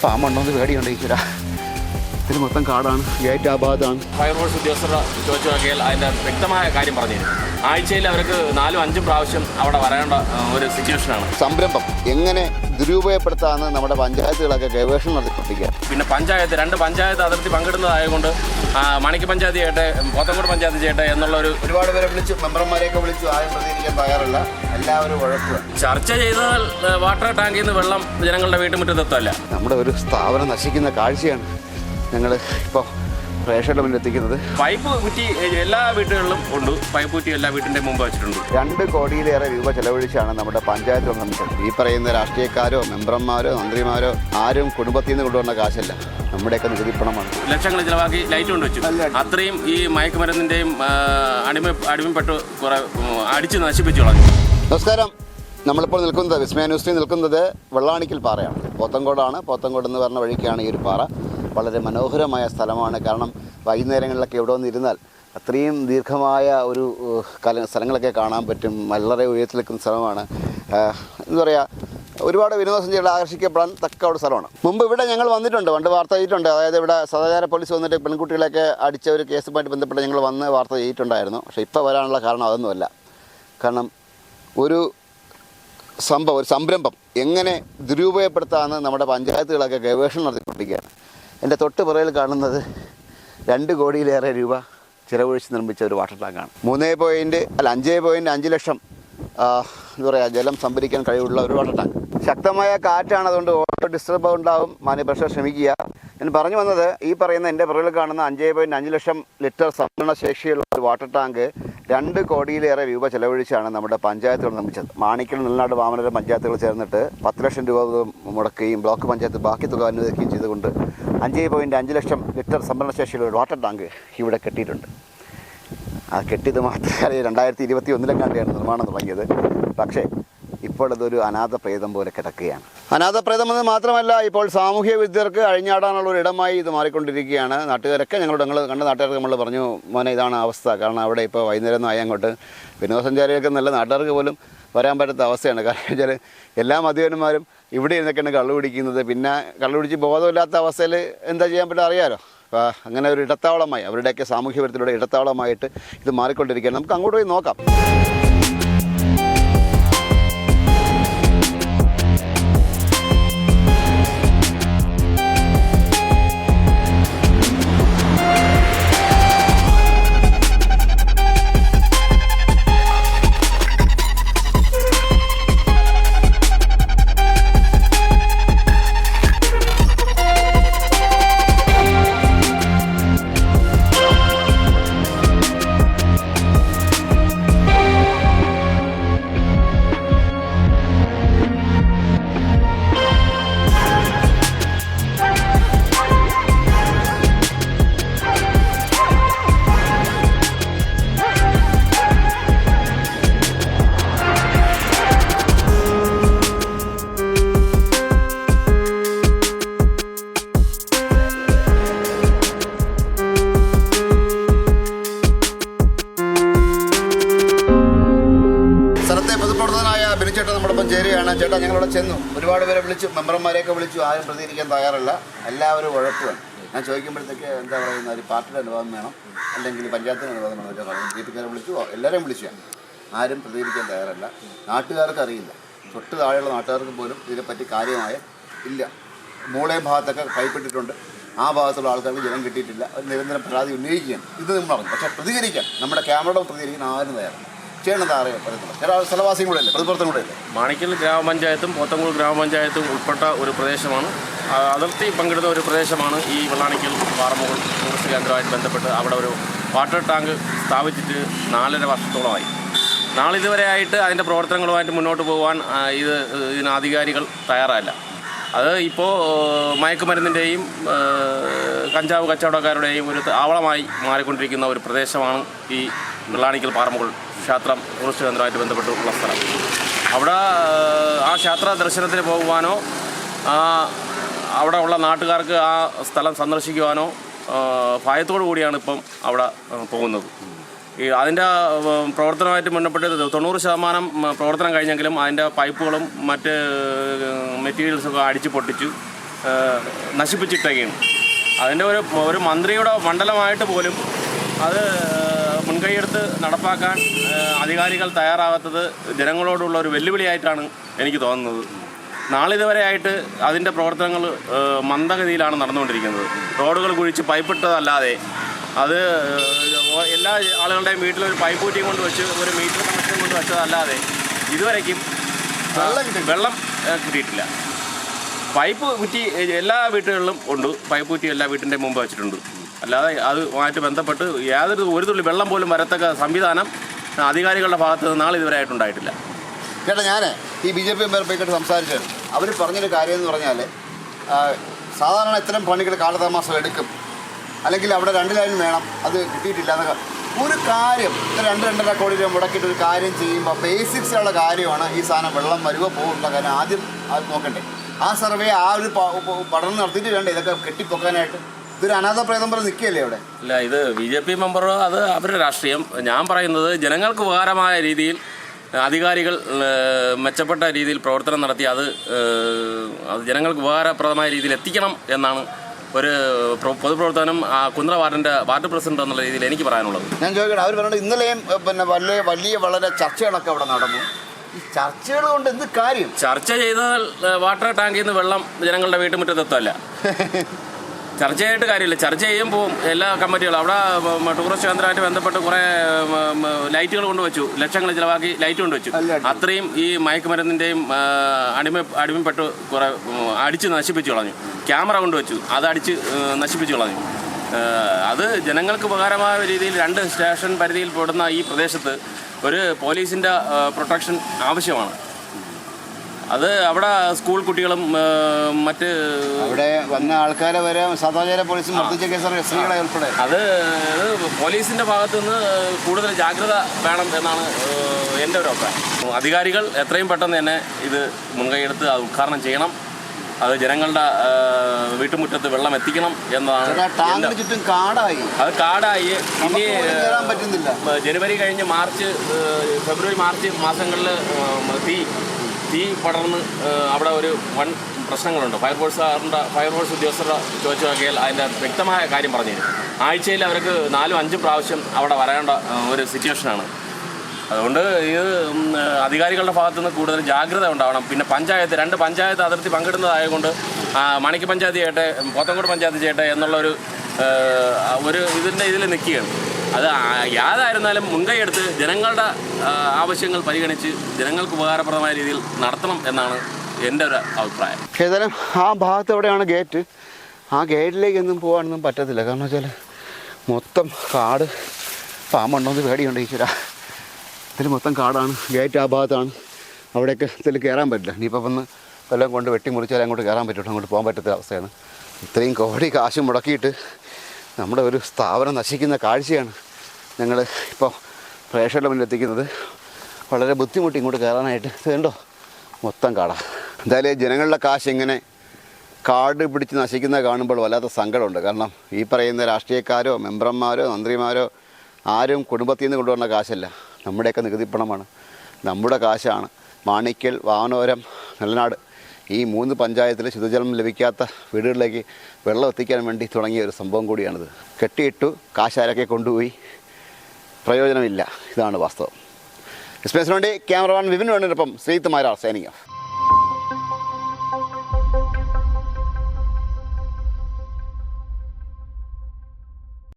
പാമ്പുണ്ടോന്ന് പേടിയുണ്ട് ഈശ്വര. ഇതിന് മൊത്തം കാടാണ്, ഗേറ്റ് ആ ഭാഗത്താണ്. ഫയർഫോഴ്സ് ഉദ്യോഗസ്ഥരുടെ ചോദിച്ചു നോക്കിയാൽ അതിൻ്റെ വ്യക്തമായ കാര്യം പറഞ്ഞു. ആഴ്ചയിൽ അവർക്ക് 4-5 പ്രാവശ്യം അവിടെ വരേണ്ട ഒരു സിറ്റുവേഷനാണ്. സംരംഭം എങ്ങനെ ദുരുപയോഗപ്പെടുത്താമെന്ന് നമ്മുടെ പഞ്ചായത്തുകളൊക്കെ ഗവേഷണം നടത്തിക്കൊണ്ടിരിക്കുക. പിന്നെ രണ്ട് പഞ്ചായത്ത് അതിർത്തി പങ്കിടുന്നതായതുകൊണ്ട് മണിക്ക് പഞ്ചായത്ത് ചെയ്യട്ടെ, പോത്തങ്കോട് പഞ്ചായത്ത് ചെയ്യട്ടെ എന്നുള്ളൊരു ഒരുപാട് പേരെ വിളിച്ചു, മെമ്പർമാരെയൊക്കെ വിളിച്ചു, ആരും പ്രതികരിക്കാൻ തയ്യാറല്ല. എല്ലാവരും ഉഴപ്പ്. ചർച്ച ചെയ്താൽ വാട്ടർ ടാങ്കിൽ നിന്ന് വെള്ളം ജനങ്ങളുടെ വീട്ടുമുറ്റത്തെത്തല്ല. നമ്മുടെ ഒരു സ്ഥാപനം നശിക്കുന്ന കാഴ്ചയാണ് ഞങ്ങൾ ഇപ്പോൾ പ്രേക്ഷകരുടെ മുന്നിൽ എത്തിക്കുന്നത്. പൈപ്പ് കുറ്റി എല്ലാ വീടുകളിലും ഉണ്ട്. പൈപ്പ് കുറ്റി എല്ലാ വീട്ടിൻ്റെ മുമ്പ് വെച്ചിട്ടുണ്ട്. 2 കോടിയിലേറെ രൂപ ചെലവഴിച്ചാണ് നമ്മുടെ പഞ്ചായത്ത് നിർമ്മിച്ചത്. ഈ പറയുന്ന രാഷ്ട്രീയക്കാരോ മെമ്പർമാരോ മന്ത്രിമാരോ ആരും കുടുംബത്തിൽ നിന്ന് കൊണ്ടുവന്ന കാശല്ല, നമ്മുടെയൊക്കെ നികുതി പണമാണ്. ലക്ഷങ്ങൾ ചിലവാക്കി ലൈറ്റ് കൊണ്ട് വെച്ചു. അത്രയും ഈ മയക്കുമരുന്നിൻ്റെയും അടിമപ്പെട്ട് കുറെ അടിച്ച് നശിപ്പിച്ചു കളഞ്ഞു. നമസ്കാരം. നമ്മളിപ്പോൾ നിൽക്കുന്നത് വിസ്മയ ന്യൂസിൽ നിൽക്കുന്നത് വെള്ളാണിക്കൽ പാറയാണ്. പോത്തങ്കോടാണ്. പോത്തങ്കോട് എന്ന് പറഞ്ഞ വഴിക്കാണ് ഈ ഒരു പാറ. വളരെ മനോഹരമായ സ്ഥലമാണ്. കാരണം വൈകുന്നേരങ്ങളിലൊക്കെ എവിടെ വന്നിരുന്നാൽ അത്രയും ദീർഘമായ ഒരു സ്ഥലങ്ങളൊക്കെ കാണാൻ പറ്റും. വളരെ ഉയരത്തിൽ നിൽക്കുന്ന സ്ഥലമാണ്. എന്താ പറയുക, ഒരുപാട് വിനോദസഞ്ചാരികളെ ആകർഷിക്കപ്പെടാൻ തക്ക ഒരു സ്ഥലമാണ്. മുമ്പ് ഇവിടെ ഞങ്ങൾ വന്നിട്ടുണ്ട്, പണ്ട് വാർത്ത ചെയ്തിട്ടുണ്ട്. അതായത് ഇവിടെ സദാചാര പോലീസ് വന്നിട്ട് പെൺകുട്ടികളെയൊക്കെ അടിച്ച ഒരു കേസുമായിട്ട് ബന്ധപ്പെട്ട് ഞങ്ങൾ വന്ന് വാർത്ത ചെയ്തിട്ടുണ്ടായിരുന്നു. പക്ഷേ ഇപ്പോൾ വരാനുള്ള കാരണം അതൊന്നുമല്ല. കാരണം ഒരു സംരംഭം എങ്ങനെ ദുരുപയോഗപ്പെടുത്താമെന്ന് നമ്മുടെ പഞ്ചായത്തുകളൊക്കെ ഗവേഷണം നടത്തിക്കൊണ്ടിരിക്കുകയാണ്. എൻ്റെ തൊട്ട് പുറകിൽ കാണുന്നത് 2 കോടിയിലേറെ രൂപ ചിലവഴിച്ച് നിർമ്മിച്ച ഒരു വാട്ടർ ടാങ്കാണ്. 5.5 ലക്ഷം എന്താ പറയുക ജലം സംഭരിക്കാൻ കഴിവുള്ള ഒരു വാട്ടർ ടാങ്ക്. ശക്തമായ കാറ്റാണ്, അതുകൊണ്ട് ഓട്ടോ ഡിസ്റ്റർബ് ഉണ്ടാവും. മാന്യപ്രേക്ഷകർ ക്ഷമിക്കുക. ഞാൻ പറഞ്ഞു വന്നത്, ഈ പറയുന്ന എൻ്റെ പുറകിൽ കാണുന്ന 5.5 ലക്ഷം ലിറ്റർ സംഭരണ ശേഷിയുള്ള ഒരു വാട്ടർ ടാങ്ക് 2 കോടിയിലേറെ രൂപ ചെലവഴിച്ചാണ് നമ്മുടെ പഞ്ചായത്തുകൾ നിർമ്മിച്ചത്. മാണിക്കൽ, നെൽനാട്, വാമനപുരം പഞ്ചായത്തുകൾ ചേർന്നിട്ട് 10 ലക്ഷം രൂപ മുടക്കുകയും ബ്ലോക്ക് പഞ്ചായത്ത് ബാക്കി തുക അനുവദിക്കുകയും ചെയ്തുകൊണ്ട് 5.5 ലക്ഷം ലിറ്റർ സംഭരണ ശേഷിയുള്ള ഒരു വാട്ടർ ടാങ്ക് ഇവിടെ കെട്ടിയിട്ടുണ്ട്. ആ കെട്ടിയത് മാത്രമല്ല, 2021 നിർമ്മാണം തുടങ്ങിയത്. പക്ഷേ ഇപ്പോൾ അതൊരു അനാഥ പ്രേതം പോലെ കിടക്കുകയാണ്. അനാഥ പ്രേതം എന്ന് മാത്രമല്ല, ഇപ്പോൾ സാമൂഹ്യ വിരുദ്ധർക്ക് അഴിഞ്ഞാടാനുള്ള ഒരു ഇടമായി ഇത് മാറിക്കൊണ്ടിരിക്കുകയാണ്. നാട്ടുകാരൊക്കെ ഞങ്ങൾ കണ്ട നാട്ടുകാർക്ക് നമ്മൾ പറഞ്ഞു, മോനെ ഇതാണ് അവസ്ഥ. കാരണം അവിടെ ഇപ്പോൾ വൈകുന്നേരം ആയി അങ്ങോട്ട് വിനോദസഞ്ചാരികൾക്ക് നല്ല നാട്ടുകാർക്ക് പോലും വരാൻ പറ്റാത്ത അവസ്ഥയാണ്. കാരണം വെച്ചാൽ എല്ലാ മദ്യപന്മാരും ഇവിടെ ഇരുന്നൊക്കെയാണ് കള്ളു പിടിക്കുന്നത്. പിന്നെ കള്ളു പിടിച്ച് ബോധമില്ലാത്ത അവസ്ഥയിൽ എന്താ ചെയ്യാൻ പറ്റുക അറിയാമല്ലോ. അപ്പോൾ അങ്ങനെ ഒരു ഇടത്താവളമായി, അവരുടെയൊക്കെ സാമൂഹ്യ വിരുദ്ധരുടെ ഇടത്താവളമായിട്ട് ഇത് മാറിക്കൊണ്ടിരിക്കുകയാണ്. നമുക്ക് അങ്ങോട്ട് പോയി നോക്കാം. ചേട്ടാ നമ്മളൊപ്പം ചേരുകയാണ്. ചേട്ടാ, ഞങ്ങളിവിടെ ചെന്നു, ഒരുപാട് പേരെ വിളിച്ചു, മെമ്പർമാരെയൊക്കെ വിളിച്ചു, ആരും പ്രതികരിക്കാൻ തയ്യാറല്ല. എല്ലാവരും ഉഴപ്പാണ്. ഞാൻ ചോദിക്കുമ്പോഴത്തേക്ക് എന്താ പറയുന്നത്, ഒരു പാർട്ടിയുടെ അനുവാദം വേണം, അല്ലെങ്കിൽ പഞ്ചായത്തിന് അനുവാദം വേണം. DPക്കാരെ വിളിച്ചു, എല്ലാവരെയും വിളിച്ചു. ആരും പ്രതികരിക്കാൻ തയ്യാറല്ല. നാട്ടുകാർക്ക് അറിയില്ല, തൊട്ട് താഴെയുള്ള നാട്ടുകാർക്ക് പോലും ഇതിനെപ്പറ്റി കാര്യമായ ഇല്ല. മൂളയും ഭാഗത്തൊക്കെ കൈപ്പെട്ടിട്ടുണ്ട്. ആ ഭാഗത്തുള്ള ആൾക്കാർക്ക് ജലം കിട്ടിയിട്ടില്ല. അവർ നിരന്തരം പരാതി ഉന്നയിക്കുകയാണ്. ഇത് നമ്മൾ പറഞ്ഞു. പക്ഷേ പ്രതികരിക്കാൻ, നമ്മുടെ ക്യാമറയുടെ പ്രതികരിക്കാൻ ആരും തയ്യാറല്ല. ചെയ്യണത് അറിയാം പറയുന്നത് സ്ഥലവാസിയും കൂടെ അല്ലേ, പ്രതിപ്രവർത്തനം കൂടെ അല്ലേ. മാണിക്കൽ ഗ്രാമപഞ്ചായത്തും പോത്തങ്കോട് ഗ്രാമപഞ്ചായത്തും ഉൾപ്പെട്ട ഒരു പ്രദേശമാണ്. അതിർത്തി പങ്കിടുന്ന ഒരു പ്രദേശമാണ് ഈ വെള്ളാണിക്കൽ പാറമുകൾ ടൂറിസ്റ്റ് കേന്ദ്രമായിട്ട് ബന്ധപ്പെട്ട് അവിടെ ഒരു വാട്ടർ ടാങ്ക് സ്ഥാപിച്ചിട്ട് 4.5 വർഷത്തോളമായി. നാളിതുവരെയായിട്ട് അതിൻ്റെ പ്രവർത്തനങ്ങളുമായിട്ട് മുന്നോട്ട് പോകാൻ ഇതിന് അധികാരികൾ തയ്യാറല്ല. അത് ഇപ്പോൾ മയക്കുമരുന്നിൻ്റെയും കഞ്ചാവ് കച്ചവടക്കാരുടെയും ഒരു താവളമായി മാറിക്കൊണ്ടിരിക്കുന്ന ഒരു പ്രദേശമാണ് ഈ വെള്ളാണിക്കൽ പാറമുകൾ ക്ഷേത്രം ടൂറിസ്റ്റ് കേന്ദ്രമായിട്ട് ബന്ധപ്പെട്ടുള്ള സ്ഥലം. അവിടെ ആ ക്ഷേത്ര ദർശനത്തിന് പോകുവാനോ അവിടെ ഉള്ള നാട്ടുകാർക്ക് ആ സ്ഥലം സന്ദർശിക്കുവാനോ ഭയത്തോടു കൂടിയാണ് ഇപ്പം അവിടെ പോകുന്നത്. അതിൻ്റെ പ്രവർത്തനമായിട്ട് ബന്ധപ്പെട്ട് 90% പ്രവർത്തനം കഴിഞ്ഞെങ്കിലും അതിൻ്റെ പൈപ്പുകളും മറ്റ് മെറ്റീരിയൽസൊക്കെ അടിച്ച് പൊട്ടിച്ചു. നശിപ്പിച്ചിട്ടൊക്കെയാണ്. അതിൻ്റെ ഒരു മന്ത്രിയുടെ മണ്ഡലമായിട്ട് പോലും അത് മുൻകൈയെടുത്ത് നടപ്പാക്കാൻ അധികാരികൾ തയ്യാറാകാത്തത് ജനങ്ങളോടുള്ള ഒരു വെല്ലുവിളിയായിട്ടാണ് എനിക്ക് തോന്നുന്നത്. നാളിതുവരെയായിട്ട് അതിൻ്റെ പ്രവർത്തനങ്ങൾ മന്ദഗതിയിലാണ് നടന്നുകൊണ്ടിരിക്കുന്നത്. റോഡുകൾ കുഴിച്ച് പൈപ്പിട്ടതല്ലാതെ അത് എല്ലാ ആളുകളുടെയും വീട്ടിലൊരു പൈപ്പ് കുറ്റിയും കൊണ്ട് വെച്ച് ഒരു മീറ്റർ കണക്ഷൻ കൊണ്ട് വെച്ചതല്ലാതെ ഇതുവരേക്കും വെള്ളം കിട്ടിയിട്ടില്ല. പൈപ്പ് കുറ്റി എല്ലാ വീട്ടുകളിലും ഉണ്ട്. പൈപ്പ് കുറ്റി എല്ലാ വീട്ടിൻ്റെ മുമ്പ് വെച്ചിട്ടുണ്ട്. അല്ലാതെ അതുമായിട്ട് ബന്ധപ്പെട്ട് ഒരു തുള്ളി വെള്ളം പോലും വരത്തക്ക സംവിധാനം അധികാരികളുടെ ഭാഗത്ത് നിന്ന് നാളിതുവരെ ആയിട്ടുണ്ടായിട്ടില്ല. ചേട്ടാ, ഞാൻ ഈ BJP മെമ്പർമായിട്ട് സംസാരിച്ചത് അവർ പറഞ്ഞൊരു കാര്യം എന്ന് പറഞ്ഞാൽ സാധാരണ ഇത്തരം പണികൾ കാലതാമസം എടുക്കും, അല്ലെങ്കിൽ അവിടെ 2 ലൈൻ വേണം, അത് കിട്ടിയിട്ടില്ല എന്നൊക്കെ. ഒരു കാര്യം 2-2.5 കോടി രൂപ മുടക്കിയിട്ട് ഒരു കാര്യം ചെയ്യുമ്പോൾ ബേസിക്സിലുള്ള കാര്യമാണ് ഈ സാധനം വെള്ളം വരുവോ പോകുന്നുള്ള കാര്യം ആദ്യം അത് നോക്കണ്ടേ. ആ സർവേ ആ ഒരു പഠനം നടത്തിയിട്ട് വേണ്ടേ ഇതൊക്കെ കെട്ടിപ്പൊക്കാനായിട്ട്. ഇതൊരു അനാഥ പ്രേതം പോലെ നിൽക്കുകയല്ലേ അവിടെ. ഇല്ല, ഇത് BJP മെമ്പർ, അത് അവരുടെ രാഷ്ട്രീയം. ഞാൻ പറയുന്നത് ജനങ്ങൾക്ക് ഉപകാരമായ രീതിയിൽ അധികാരികൾ മെച്ചപ്പെട്ട രീതിയിൽ പ്രവർത്തനം നടത്തി അത് ജനങ്ങൾക്ക് ഉപകാരപ്രദമായ രീതിയിൽ എത്തിക്കണം എന്നാണ് ഒരു പൊതുപ്രവർത്തനം കുന്ദ്ര വാർഡ് പ്രസിഡന്റ് എന്നുള്ള രീതിയിൽ എനിക്ക് പറയാനുള്ളത്. ഞാൻ ചോദിക്കട്ടെ, അവർ പറഞ്ഞത് ഇന്നലെയും പിന്നെ വലിയ വളരെ ചർച്ചകളൊക്കെ അവിടെ നടന്നു. ഈ ചർച്ചകൾ കൊണ്ട് എന്ത് കാര്യം? ചർച്ച ചെയ്താൽ വാട്ടർ ടാങ്കിൽ നിന്ന് വെള്ളം ജനങ്ങളുടെ വീട്ടുമുറ്റത്തെത്തല്ല. ചർച്ചയായിട്ട് കാര്യമില്ല. ചർച്ച ചെയ്യുമ്പോൾ എല്ലാ കമ്മിറ്റികളും അവിടെ ടൂറിസ്റ്റ് കേന്ദ്രമായിട്ട് ബന്ധപ്പെട്ട് കുറേ ലൈറ്റുകൾ കൊണ്ടുവച്ചു, ലക്ഷങ്ങൾ ചിലവാക്കി ലൈറ്റ് കൊണ്ടുവച്ചു. അത്രയും ഈ മയക്കുമരുന്നിൻ്റെയും അടിമപ്പെട്ട് കുറേ അടിച്ച് നശിപ്പിച്ചു കളഞ്ഞു. ക്യാമറ കൊണ്ടുവച്ചു, അതടിച്ച് നശിപ്പിച്ചു കളഞ്ഞു. അത് ജനങ്ങൾക്ക് ഉപകാരമായ രീതിയിൽ 2 സ്റ്റേഷൻ പരിധിയിൽ പെടുന്ന ഈ പ്രദേശത്ത് ഒരു പോലീസിൻ്റെ പ്രൊട്ടക്ഷൻ ആവശ്യമാണ്. അത് അവിടെ സ്കൂൾ കുട്ടികളും മറ്റ് അവിടെ വന്ന ആൾക്കാരെ വരെ സദാചാര പോലീസും മർദ്ദിച്ച കേസാണ്, സ്ത്രീകളെ ഉൾപ്പെടെ. അത് പോലീസിൻ്റെ ഭാഗത്തുനിന്ന് കൂടുതൽ ജാഗ്രത വേണം എന്നാണ് എൻ്റെ ഒരു അഭിപ്രായം. അധികാരികൾ എത്രയും പെട്ടെന്ന് തന്നെ ഇത് മുൻകൈയെടുത്ത് അത് ഉദ്ഘാടനം ചെയ്യണം. അത് ജനങ്ങളുടെ വീട്ടുമുറ്റത്ത് വെള്ളം എത്തിക്കണം എന്നതാണ്. ചുറ്റും കാടായി, അത് കാടായി. ഇനി പറ്റുന്നില്ല. ജനുവരി കഴിഞ്ഞ് ഫെബ്രുവരി മാർച്ച് മാസങ്ങളിൽ തീ പടർന്ന് അവിടെ ഒരു വൻ പ്രശ്നങ്ങളുണ്ട്. ഫയർഫോഴ്സ് ഉദ്യോഗസ്ഥരുടെ ചോദിച്ചു നോക്കിയാൽ അതിൻ്റെ വ്യക്തമായ കാര്യം പറഞ്ഞു തരും. ആഴ്ചയിൽ അവർക്ക് 4-5 പ്രാവശ്യം അവിടെ വരേണ്ട ഒരു സിറ്റുവേഷനാണ്. അതുകൊണ്ട് ഇത് അധികാരികളുടെ ഭാഗത്തുനിന്ന് കൂടുതൽ ജാഗ്രത ഉണ്ടാവണം. പിന്നെ 2 പഞ്ചായത്ത് അതിർത്തി പങ്കിടുന്നതായതുകൊണ്ട് മണിക്ക് പഞ്ചായത്ത് ചെയ്യട്ടെ, പോത്തങ്കോട് പഞ്ചായത്ത് ചെയ്യട്ടെ എന്നുള്ളൊരു ഇതിൽ നിൽക്കുകയാണ്. അത് യാതായിരുന്നാലും മുൻകൈയെടുത്ത് ജനങ്ങളുടെ ആവശ്യങ്ങൾ പരിഗണിച്ച് ജനങ്ങൾക്ക് ഉപകാരപ്രദമായ രീതിയിൽ നടത്തണം എന്നാണ് എൻ്റെ ഒരു അഭിപ്രായം. ഏതായാലും ആ ഭാഗത്ത് എവിടെയാണ് ഗേറ്റ്, ആ ഗേറ്റിലേക്കൊന്നും പോകാനൊന്നും പറ്റത്തില്ല. കാരണം വെച്ചാൽ മൊത്തം കാട്, പാമ്പുണ്ടോന്ന് പേടിയുണ്ട് ഈശ്വരാ. ഇതിൽ മൊത്തം കാടാണ്. ഗേറ്റ് ആ ഭാഗത്താണ്. അവിടെയൊക്കെ ഇതിൽ കയറാൻ പറ്റില്ല. ഇനിയിപ്പോൾ വന്ന് വല്ലതും കൊണ്ട് വെട്ടിമുറിച്ചാൽ അങ്ങോട്ട് കയറാൻ പറ്റുള്ളൂ. അങ്ങോട്ട് പോകാൻ പറ്റാത്ത അവസ്ഥയാണ്. ഇത്രയും കോടി കാശ് മുടക്കിയിട്ട് നമ്മുടെ ഒരു സ്ഥാപനം നശിക്കുന്ന കാഴ്ചയാണ് ഞങ്ങൾ ഇപ്പോൾ പ്രേക്ഷകരുടെ മുന്നിൽ എത്തിക്കുന്നത്. വളരെ ബുദ്ധിമുട്ടി ഇങ്ങോട്ട് കയറാനായിട്ട്. ഇതുണ്ടോ, മൊത്തം കാടാണ്. എന്തായാലും ജനങ്ങളുടെ കാശ് ഇങ്ങനെ കാട് പിടിച്ച് നശിക്കുന്നത് കാണുമ്പോൾ വല്ലാത്ത സങ്കടമുണ്ട്. കാരണം ഈ പറയുന്ന രാഷ്ട്രീയക്കാരോ മെമ്പർമാരോ മന്ത്രിമാരോ ആരും കുടുംബത്തിൽ നിന്ന് കൊണ്ടുവന്ന കാശല്ല, നമ്മുടെയൊക്കെ നികുതിപ്പണമാണ്, നമ്മുടെ കാശാണ്. മാണിക്കൽ, വാവനോരം, നെല്ലനാട് ഈ 3 പഞ്ചായത്തിൽ ശുദ്ധജലം ലഭിക്കാത്ത വീടുകളിലേക്ക് വെള്ളം എത്തിക്കാൻ വേണ്ടി തുടങ്ങിയ ഒരു സംഭവം കൂടിയാണിത്. കെട്ടിയിട്ടു, കാശാരൊക്കെ കൊണ്ടുപോയി, പ്രയോജനമില്ല. ഇതാണ് വാസ്തവം. എക്സ്പ്രസിന് വേണ്ടി ക്യാമറമാൻ വിപിൻ വേണുവിനൊപ്പം ശ്രീത്ത് മാരാർ സൈനിങ് ഓഫ്.